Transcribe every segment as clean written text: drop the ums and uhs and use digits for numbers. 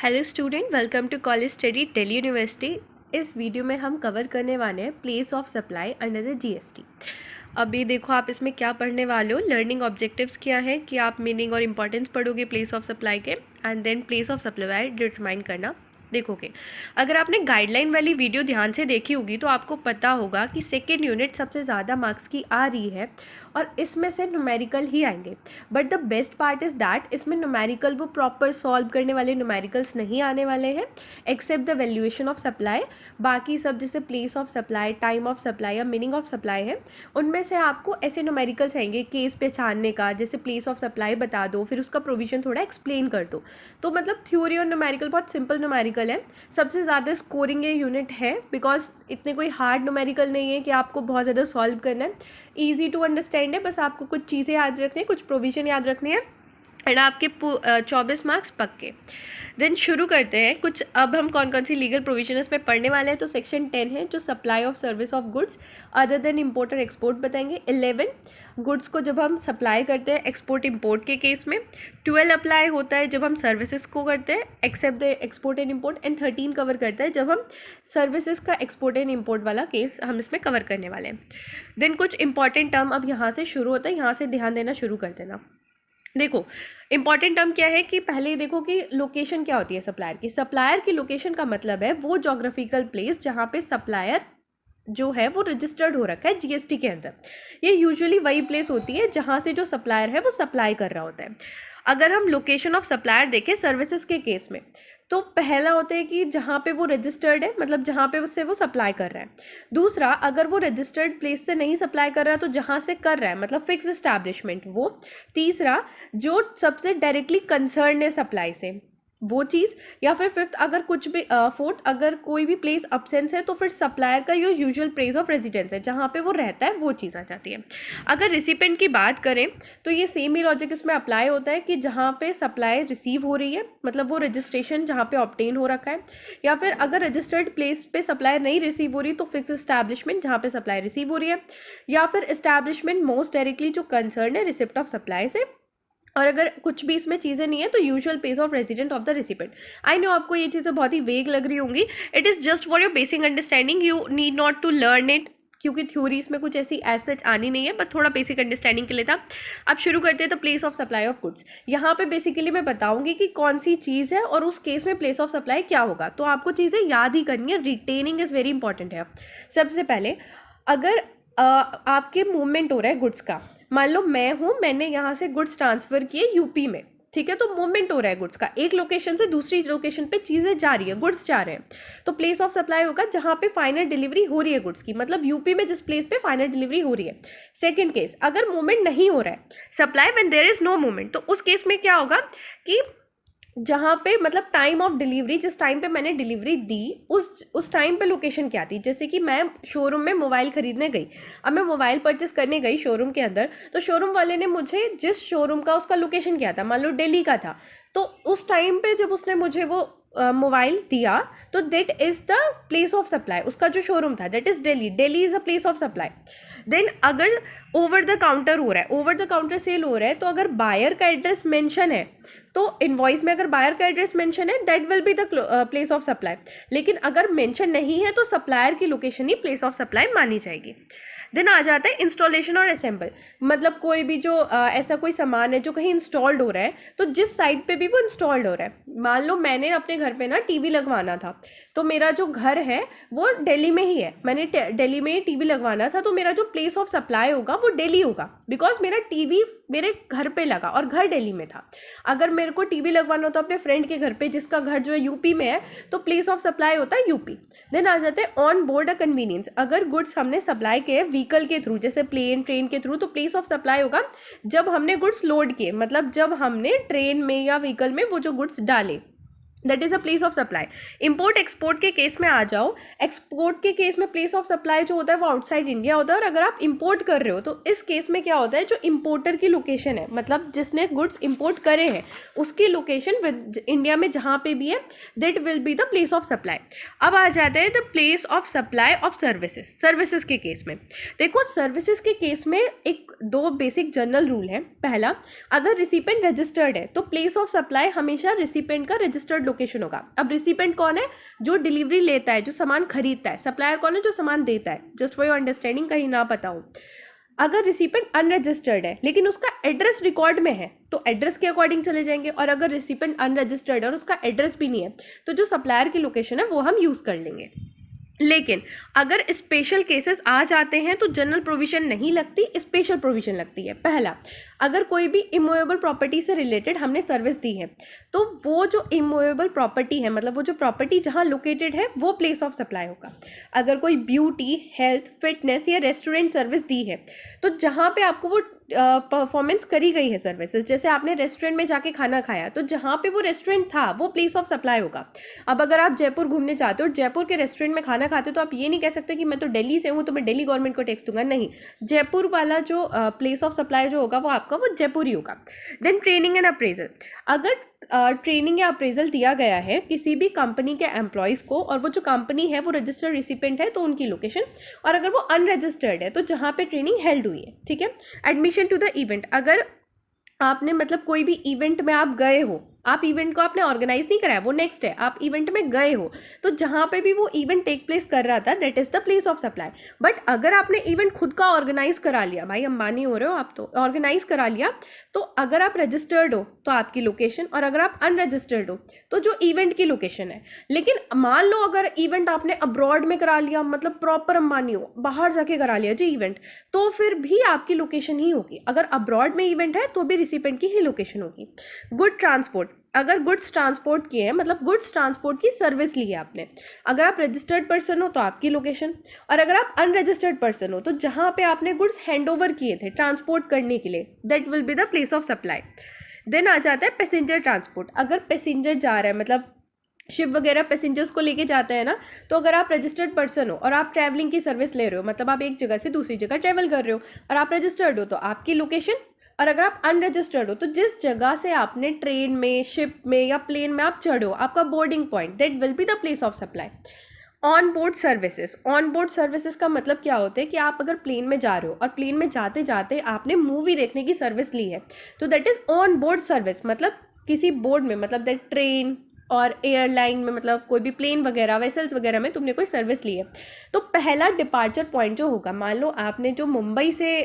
Hello student, welcome to college study Delhi university. इस video में हम कवर करने वाले हैं place of supply under the GST. अभी देखो आप इसमें क्या पढ़ने वाले हो। लर्निंग ऑब्जेक्टिव्स क्या है कि आप मीनिंग और इंपॉर्टेंस पढ़ोगे प्लेस ऑफ सप्लाई के, and then place of supply determine करना देखोगे। अगर आपने गाइडलाइन वाली वीडियो ध्यान से देखी होगी तो आपको पता होगा कि सेकेंड यूनिट सबसे ज़्यादा मार्क्स की आ रही है और इसमें से न्यूमेरिकल ही आएंगे। But the best part is that इसमें न्यूमेरिकल वो प्रॉपर सॉल्व करने वाले न्यूमेरिकल्स नहीं आने वाले हैं except the valuation of supply. बाकी सब जैसे place of supply, time of supply या मीनिंग ऑफ सप्लाई है, उनमें से आपको ऐसे न्यूमेरिकल्स आएंगे केस पहचानने का, जैसे प्लेस ऑफ सप्लाई बता दो फिर उसका प्रोविजन थोड़ा एक्सप्लेन कर दो। तो मतलब थ्योरी और न्यूमेरिकल बहुत सिंपल न्यूमेरिकल है। सबसे ज़्यादा स्कोरिंग ये यूनिट है बिकॉज इतने कोई हार्ड न्यूमेरिकल नहीं है कि आपको बहुत ज़्यादा सॉल्व करना है। ईजी टू अंडरस्टैंड है, बस आपको कुछ चीज़ें याद रखनी है, कुछ प्रोविजन याद रखनी है एंड आपके 24 मार्क्स पक्के। देन शुरू करते हैं कुछ। अब हम कौन कौन सी लीगल प्रोविजन इसमें पढ़ने वाले हैं। तो सेक्शन 10 है जो supply of service of goods other than import और एक्सपोर्ट बताएंगे। 11 गुड्स को जब हम सप्लाई करते हैं एक्सपोर्ट इम्पोर्ट के केस में। 12 अप्लाई होता है जब हम सर्विसेज को करते हैं except the export and import. And 13 cover करता है जब हम सर्विसेज का एक्सपोर्ट एंड इम्पोर्ट वाला केस हम इसमें कवर करने वाले हैं। देन कुछ इंपॉर्टेंट टर्म अब यहाँ से शुरू होता है, यहाँ से ध्यान देना शुरू कर देना। देखो इंपॉर्टेंट टर्म क्या है कि पहले देखो कि लोकेशन क्या होती है सप्लायर की। सप्लायर की लोकेशन का मतलब है वो जोग्राफिकल प्लेस जहाँ पे सप्लायर जो है वो रजिस्टर्ड हो रखा है जीएसटी के अंदर। ये यूजुअली वही प्लेस होती है जहाँ से जो सप्लायर है वो सप्लाई कर रहा होता है। अगर हम लोकेशन ऑफ सप्लायर देखें सर्विसेज के केस में, तो पहला होता है कि जहाँ पे वो रजिस्टर्ड है, मतलब जहाँ पे उससे वो सप्लाई कर रहा है। दूसरा, अगर वो रजिस्टर्ड प्लेस से नहीं सप्लाई कर रहा है तो जहाँ से कर रहा है मतलब फिक्स एस्टैब्लिशमेंट वो। तीसरा, जो सबसे डायरेक्टली कंसर्न है सप्लाई से वो चीज़। या फिर फिफ्थ, अगर कुछ भी फोर्थ, अगर कोई भी प्लेस अब्सेंस है तो फिर सप्लायर का जो यूजुअल प्लेस ऑफ रेजिडेंस है जहाँ पे वो रहता है वो चीज़ आ जाती है। अगर रिसिपेंट की बात करें तो ये सेम ही लॉजिक इसमें अप्लाई होता है कि जहाँ पे सप्लाई रिसीव हो रही है मतलब वो रजिस्ट्रेशन जहाँ पे ऑब्टेन हो रखा है। या फिर अगर रजिस्टर्ड प्लेस पे सप्लाई नहीं रिसीव हो रही तो फिक्स एस्टैब्लिशमेंट जहाँ पे सप्लाई रिसीव हो रही है। या फिर एस्टैब्लिशमेंट मोस्ट डायरेक्टली जो कंसर्न है रिसिप्ट ऑफ सप्लाई से। और अगर कुछ भी इसमें चीज़ें नहीं है तो usual place of resident of the recipient. I know आपको ये चीज़ें बहुत ही वेग लग रही होंगी। It is just for your basic understanding, you need not to learn it क्योंकि थ्योरी इसमें कुछ ऐसी एज सच आनी नहीं है, बट थोड़ा बेसिक अंडरस्टैंडिंग के लिए था। अब शुरू करते हैं। तो place of supply of goods, यहाँ पे बेसिकली मैं बताऊंगी कि कौन सी चीज़ है और उस केस में प्लेस ऑफ सप्लाई क्या होगा। तो आपको चीज़ें याद ही करनी है, रिटेनिंग इज़ वेरी इंपॉर्टेंट है। सबसे पहले अगर आपके मूवमेंट हो रहा है गुड्स का, मान लो मैं हूँ, मैंने यहाँ से गुड्स ट्रांसफ़र किए यूपी में, ठीक है, तो मूवमेंट हो रहा है गुड्स का, एक लोकेशन से दूसरी लोकेशन पे चीज़ें जा रही है, गुड्स जा रहे हैं। तो प्लेस ऑफ सप्लाई होगा जहाँ पे फाइनल डिलीवरी हो रही है गुड्स की, मतलब यूपी में जिस प्लेस पे फाइनल डिलीवरी हो रही है। सेकंड केस, अगर मूवमेंट नहीं हो रहा है supply when there is no movement, तो उस केस में क्या होगा कि जहाँ पे मतलब टाइम ऑफ डिलीवरी, जिस टाइम पे मैंने डिलीवरी दी उस टाइम पे लोकेशन क्या थी। जैसे कि मैं शोरूम में मोबाइल खरीदने गई, अब मैं मोबाइल परचेस करने गई शोरूम के अंदर, तो शोरूम वाले ने मुझे जिस शोरूम का उसका लोकेशन क्या था, मान लो दिल्ली का था, तो उस टाइम पे जब उसने मुझे वो मोबाइल दिया तो that is the place of supply. उसका जो शोरूम था that is Delhi, Delhi is a place of supply. Then अगर ओवर द काउंटर हो रहा है, ओवर द काउंटर सेल हो रहा है, तो अगर बायर का एड्रेस मेंशन है तो इनवॉइस में अगर बायर का एड्रेस मेंशन है that will be the place of supply. लेकिन अगर मेंशन नहीं है तो सप्लायर की location he place of supply मानी जाएगी। देन आ जाता है इंस्टॉलेशन और असेंबल, मतलब कोई भी जो ऐसा कोई सामान है जो कहीं इंस्टॉल्ड हो रहा है तो जिस साइट पे भी वो इंस्टॉल्ड हो रहा है। मान लो मैंने अपने घर पे ना टीवी लगवाना था, तो मेरा जो घर है वो दिल्ली में ही है, मैंने दिल्ली में ही टीवी लगवाना था, तो मेरा जो प्लेस ऑफ सप्लाई होगा वो दिल्ली होगा बिकॉज मेरा टीवी मेरे घर पे लगा और घर दिल्ली में था। अगर मेरे को टीवी लगवाना हो तो अपने फ्रेंड के घर पे जिसका घर जो है यूपी में है, तो प्लेस ऑफ सप्लाई होता है यूपी। देन आ जाते हैं ऑन बोर्ड अ कन्वीनियंस, अगर गुड्स हमने सप्लाई किए व्हीकल के थ्रू जैसे प्लेन ट्रेन के थ्रू, तो प्लेस ऑफ सप्लाई होगा जब हमने गुड्स लोड किए, मतलब जब हमने ट्रेन में या व्हीकल में वो जो गुड्स डाले, that is a place of supply. Import export के केस में आ जाओ, एक्सपोर्ट के केस में प्लेस ऑफ सप्लाई जो होता है वो आउटसाइड इंडिया होता है। और अगर आप इंपोर्ट कर रहे हो तो इस केस में क्या होता है, जो इंपोर्टर की लोकेशन है, मतलब जिसने गुड्स इंपोर्ट करे हैं उसकी लोकेशन इंडिया में जहाँ पे भी है that will be the place of supply. अब आ जाता है the place of supply of services. Services के केस में देखो, सर्विसेज के केस में एक दो बेसिक जनरल रूल है। पहला, अगर रिसिपेंट रजिस्टर्ड है तो प्लेस ऑफ सप्लाई हमेशा रिसिपेंट का रजिस्टर्ड लोकेशन होगा। अब रिसिपेंट कौन है? जो डिलीवरी लेता है, जो सामान खरीदता है। सप्लायर कौन है? जो सामान देता है। जस्ट फॉर योर अंडरस्टैंडिंग, कहीं ना पता हो। अगर रिसिपेंट अनरजिस्टर्ड है लेकिन उसका एड्रेस रिकॉर्ड में है तो एड्रेस के अकॉर्डिंग चले जाएंगे, और अगर रिसिपेंट अनरजिस्टर्ड है और उसका एड्रेस भी नहीं है तो जो सप्लायर की लोकेशन है वो हम यूज़ कर लेंगे। लेकिन अगर स्पेशल केसेस आ जाते हैं तो जनरल प्रोविजन नहीं लगती, स्पेशल प्रोविजन लगती है। पहला, अगर कोई भी इमूवेबल प्रॉपर्टी से रिलेटेड हमने सर्विस दी है तो वो जो इमूवेबल प्रॉपर्टी है, मतलब वो जो प्रॉपर्टी जहाँ लोकेटेड है, वो प्लेस ऑफ सप्लाई होगा। अगर कोई ब्यूटी, हेल्थ, फिटनेस या रेस्टोरेंट सर्विस दी है तो जहाँ पे आपको वो परफॉर्मेंस करी गई है सर्विसेज, जैसे आपने रेस्टोरेंट में जाके खाना खाया तो जहाँ पे वो रेस्टोरेंट था वो प्लेस ऑफ सप्लाई होगा। अब अगर आप जयपुर घूमने जाते हो और जयपुर के रेस्टोरेंट में खाना खाते हो तो आप ये नहीं कह सकते कि मैं तो दिल्ली से हूँ तो मैं दिल्ली गवर्नमेंट को टैक्स दूंगा। नहीं, जयपुर वाला जो प्लेस ऑफ सप्लाई जो होगा वो आपका वो जयपुर ही होगा। देन ट्रेनिंग एंड अप्रेजल, अगर ट्रेनिंग या अप्रेजल दिया गया है किसी भी कंपनी के एम्प्लॉयज़ को और वो जो कंपनी है वो रजिस्टर्ड रिसिपेंट है तो उनकी लोकेशन, और अगर वो अनरजिस्टर्ड है तो जहाँ पे ट्रेनिंग हेल्ड हुई है, ठीक है। एडमिशन टू द इवेंट, अगर आपने मतलब कोई भी इवेंट में आप गए हो, आप इवेंट को आपने ऑर्गेनाइज नहीं कराया, वो नेक्स्ट है, आप इवेंट में गए हो तो जहाँ पे भी वो इवेंट टेक प्लेस कर रहा था that is the place of supply. But अगर आपने इवेंट खुद का ऑर्गेनाइज करा लिया, भाई अंबानी हो रहे हो आप, तो ऑर्गेनाइज करा लिया, तो अगर आप रजिस्टर्ड हो तो आपकी लोकेशन, और अगर आप अनरजिस्टर्ड हो तो जो इवेंट की लोकेशन है। लेकिन मान लो अगर इवेंट आपने अब्रॉड में करा लिया, मतलब प्रॉपर अंबानी हो, बाहर जाके करा लिया जी इवेंट, तो फिर भी आपकी लोकेशन ही होगी। अगर अब्रॉड में इवेंट है तो भी रिसिपेंट की ही लोकेशन होगी। गुड ट्रांसपोर्ट, अगर गुड्स ट्रांसपोर्ट किए हैं, मतलब गुड्स ट्रांसपोर्ट की सर्विस ली है आपने, अगर आप रजिस्टर्ड पर्सन हो तो आपकी लोकेशन, और अगर आप अनरजिस्टर्ड पर्सन हो तो जहाँ पे आपने गुड्स हैंड ओवर किए थे ट्रांसपोर्ट करने के लिए, that will be the place of supply. Then आ जाता है पैसेंजर ट्रांसपोर्ट, अगर पैसेंजर जा रहा है, मतलब शिप वगैरह पैसेंजर्स को लेके जाते हैं ना, तो अगर आप रजिस्टर्ड पर्सन हो और आप ट्रैवलिंग की सर्विस ले रहे हो, मतलब आप एक जगह से दूसरी जगह ट्रैवल कर रहे हो और आप रजिस्टर्ड हो तो आपकी लोकेशन, और अगर आप अनरजिस्टर्ड हो तो जिस जगह से आपने ट्रेन में, शिप में या प्लेन में आप चढ़ो, आपका boarding point, that will be the place of supply. On board services, on board services का मतलब क्या होता है कि आप अगर प्लेन में जा रहे हो और प्लेन में जाते जाते आपने मूवी देखने की सर्विस ली है तो that is on board service. मतलब किसी बोर्ड में, मतलब दैट ट्रेन और एयरलाइन में, मतलब कोई भी प्लेन वगैरह, वेसल्स वगैरह में तुमने कोई सर्विस ली है तो पहला डिपार्चर पॉइंट जो होगा, मान लो आपने जो मुंबई से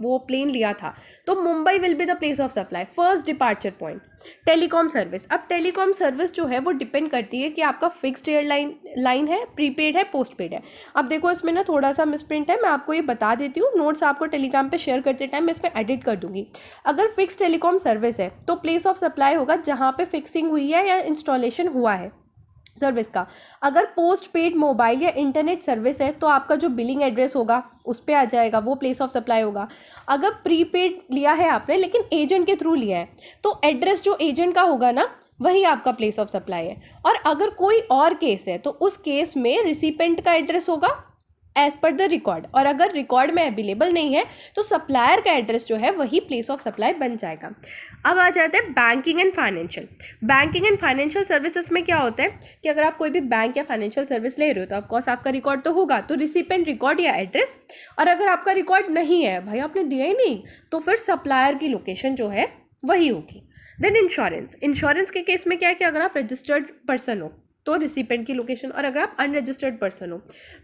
वो प्लेन लिया था तो Mumbai will be the place of supply, first departure point. Telecom service, अब टेलीकॉम सर्विस जो है वो डिपेंड करती है कि आपका फिक्स्ड लाइन है, प्रीपेड है, पोस्ट पेड है। अब देखो इसमें ना थोड़ा सा मिसप्रिंट है, मैं आपको ये बता देती हूँ, नोट्स आपको टेलीग्राम पे शेयर करते टाइम मैं इसमें एडिट कर दूंगी। अगर फिक्स टेलीकॉम सर्विस है तो प्लेस ऑफ सप्लाई होगा जहाँ पे फिक्सिंग हुई है या इंस्टॉलेशन हुआ है सर्विस का। अगर पोस्ट पेड मोबाइल या इंटरनेट सर्विस है तो आपका जो बिलिंग एड्रेस होगा उस पर आ जाएगा, वो प्लेस ऑफ सप्लाई होगा। अगर प्रीपेड लिया है आपने लेकिन एजेंट के थ्रू लिया है तो एड्रेस जो एजेंट का होगा ना वही आपका प्लेस ऑफ सप्लाई है। और अगर कोई और केस है तो उस केस में रिसिपेंट का एड्रेस होगा एज पर द रिकॉर्ड, और अगर रिकॉर्ड में अवेलेबल नहीं है तो सप्लायर का एड्रेस जो है वही प्लेस ऑफ सप्लाई बन जाएगा। अब आ जाते हैं banking and financial. Banking and financial services में क्या होता है कि अगर आप कोई भी बैंक या फाइनेंशियल सर्विस ले रहे हो तो ऑफकोर्स आपका रिकॉर्ड तो होगा, तो रिसिपेंट रिकॉर्ड या एड्रेस, और अगर आपका रिकॉर्ड नहीं है, भाई आपने दिया ही नहीं, तो फिर सप्लायर की लोकेशन जो है वही होगी। देन इंश्योरेंस, इंश्योरेंस के केस में क्या है कि अगर आप रजिस्टर्ड पर्सन हो तो रिसिपेंट की लोकेशन, और अगर आप अनरजिस्टर्ड पर्सन हो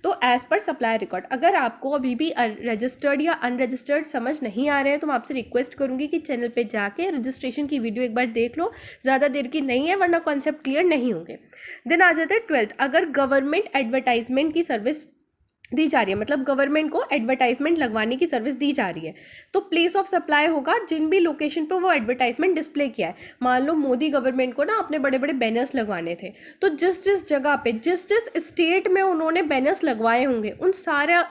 तो एज पर सप्लायर रिकॉर्ड। अगर आपको अभी भी रजिस्टर्ड या अनरजिस्टर्ड समझ नहीं आ रहे हैं तो मैं आपसे रिक्वेस्ट करूंगी कि चैनल पे जाके रजिस्ट्रेशन की वीडियो एक बार देख लो, ज़्यादा देर की नहीं है वरना कॉन्सेप्ट क्लियर नहीं होंगे। देन आ जाता है 12th, अगर गवर्नमेंट एडवर्टाइजमेंट की सर्विस दी जा रही है, मतलब गवर्नमेंट को एडवर्टाइजमेंट लगवाने की सर्विस दी जा रही है तो प्लेस ऑफ सप्लाई होगा जिन भी लोकेशन पे वो एडवर्टाइजमेंट डिस्प्ले किया है। मान लो मोदी गवर्नमेंट को ना अपने बड़े बड़े बैनर्स लगवाने थे तो जिस जिस जगह पे, जिस जिस स्टेट में उन्होंने बैनर्स लगवाए होंगे उन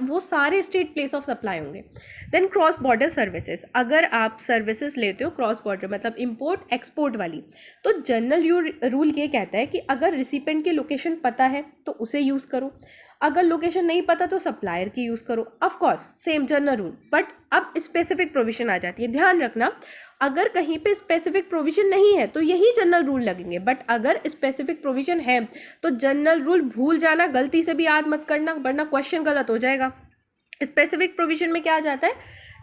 वो सारे स्टेट प्लेस ऑफ सप्लाई होंगे। देन क्रॉस बॉर्डर सर्विसेज, अगर आप सर्विसेज लेते हो क्रॉस बॉर्डर मतलब इंपोर्ट एक्सपोर्ट वाली, तो जनरल रूल ये कहता है कि अगर रिसिपेंट की लोकेशन पता है तो उसे यूज़ करो, अगर लोकेशन नहीं पता तो सप्लायर की यूज़ करो। Of course same general rule, but अब स्पेसिफिक प्रोविजन आ जाती है। ध्यान रखना, अगर कहीं पे स्पेसिफिक प्रोविजन नहीं है तो यही जनरल रूल लगेंगे, बट अगर स्पेसिफिक प्रोविजन है तो जनरल रूल भूल जाना, गलती से भी याद मत करना वरना क्वेश्चन गलत हो जाएगा। स्पेसिफिक प्रोविजन में क्या आ जाता है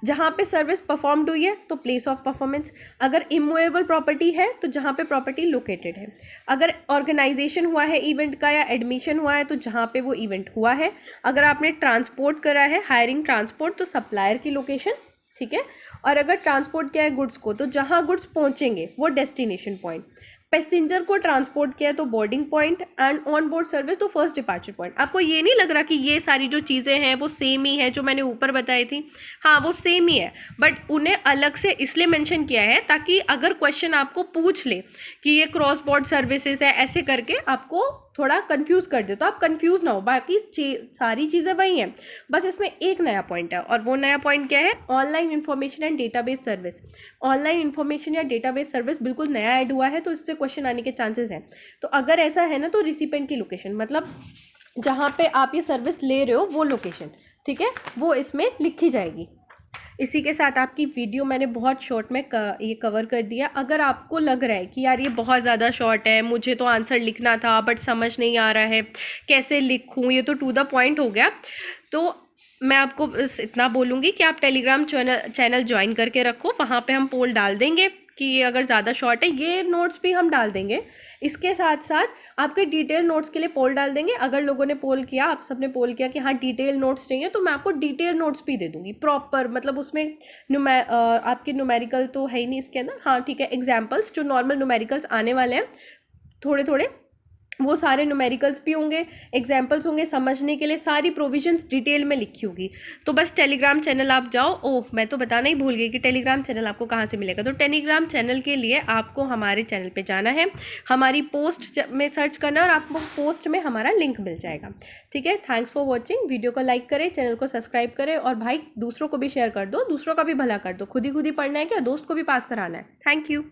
जहाँ पे सर्विस परफॉर्म्ड हुई है तो प्लेस ऑफ परफॉर्मेंस, अगर इमूवेबल प्रॉपर्टी है तो जहाँ पे प्रॉपर्टी लोकेटेड है, अगर ऑर्गेनाइजेशन हुआ है इवेंट का या एडमिशन हुआ है तो जहाँ पे वो इवेंट हुआ है, अगर आपने ट्रांसपोर्ट करा है हायरिंग ट्रांसपोर्ट तो सप्लायर की लोकेशन, ठीक है, और अगर ट्रांसपोर्ट किया है गुड्स को तो जहाँ गुड्स पहुँचेंगे वो डेस्टिनेशन पॉइंट, पैसेंजर को ट्रांसपोर्ट किया तो boarding point, and on board service तो फर्स्ट डिपार्चर पॉइंट। आपको ये नहीं लग रहा कि ये सारी जो चीज़ें हैं वो सेम ही है जो मैंने ऊपर बताई थी? हाँ वो सेम ही है, बट उन्हें अलग से इसलिए मेंशन किया है ताकि अगर क्वेश्चन आपको पूछ ले कि ये क्रॉस बोर्ड सर्विसेज है ऐसे करके आपको थोड़ा कंफ्यूज कर दे तो आप कंफ्यूज ना हो, बाकी सारी चीज़ें वही हैं, बस इसमें एक नया पॉइंट है और वो नया पॉइंट क्या है? Online information and database service. Online information या डेटाबेस सर्विस बिल्कुल नया ऐड हुआ है तो इससे क्वेश्चन आने के चांसेस हैं। तो अगर ऐसा है ना तो रिसिपेंट की लोकेशन मतलब जहाँ पे आप ये सर्विस ले रहे हो वो लोकेशन, ठीक है, वो इसमें लिखी जाएगी। इसी के साथ आपकी वीडियो मैंने बहुत शॉर्ट में ये कवर कर दिया। अगर आपको लग रहा है कि यार ये बहुत ज़्यादा शॉर्ट है, मुझे तो आंसर लिखना था बट समझ नहीं आ रहा है कैसे लिखूँ, ये तो टू द पॉइंट हो गया, तो मैं आपको इतना बोलूँगी कि आप टेलीग्राम चैनल ज्वाइन करके रखो, वहाँ पे हम पोल डाल देंगे कि ये अगर ज़्यादा शॉर्ट है, ये नोट्स भी हम डाल देंगे। इसके साथ साथ आपके डिटेल नोट्स के लिए पोल डाल देंगे। अगर लोगों ने पोल किया, आप सबने पोल किया कि हाँ डिटेल नोट्स चाहिए, तो मैं आपको डिटेल नोट्स भी दे दूँगी प्रॉपर, मतलब उसमें आपके न्यूमेरिकल तो है ही नहीं इसके अंदर, हाँ ठीक है, एग्जाम्पल्स जो नॉर्मल न्यूमेरिकल्स आने वाले हैं थोड़े थोड़े वो सारे न्यूमेरिकल्स भी होंगे, एग्जाम्पल्स होंगे, समझने के लिए सारी प्रोविजंस डिटेल में लिखी होगी। तो बस टेलीग्राम चैनल आप जाओ। ओह मैं तो बताना ही भूल गई कि टेलीग्राम चैनल आपको कहाँ से मिलेगा। तो टेलीग्राम चैनल के लिए आपको हमारे चैनल पे जाना है, हमारी पोस्ट में सर्च करना और आपको पोस्ट में हमारा लिंक मिल जाएगा, ठीक है। Thanks for watching. वीडियो को लाइक करें, चैनल को सब्सक्राइब करें और भाई दूसरों को भी शेयर कर दो, दूसरों का भी भला कर दो। खुद ही पढ़ना है क्या? दोस्त को भी पास कराना है। Thank you.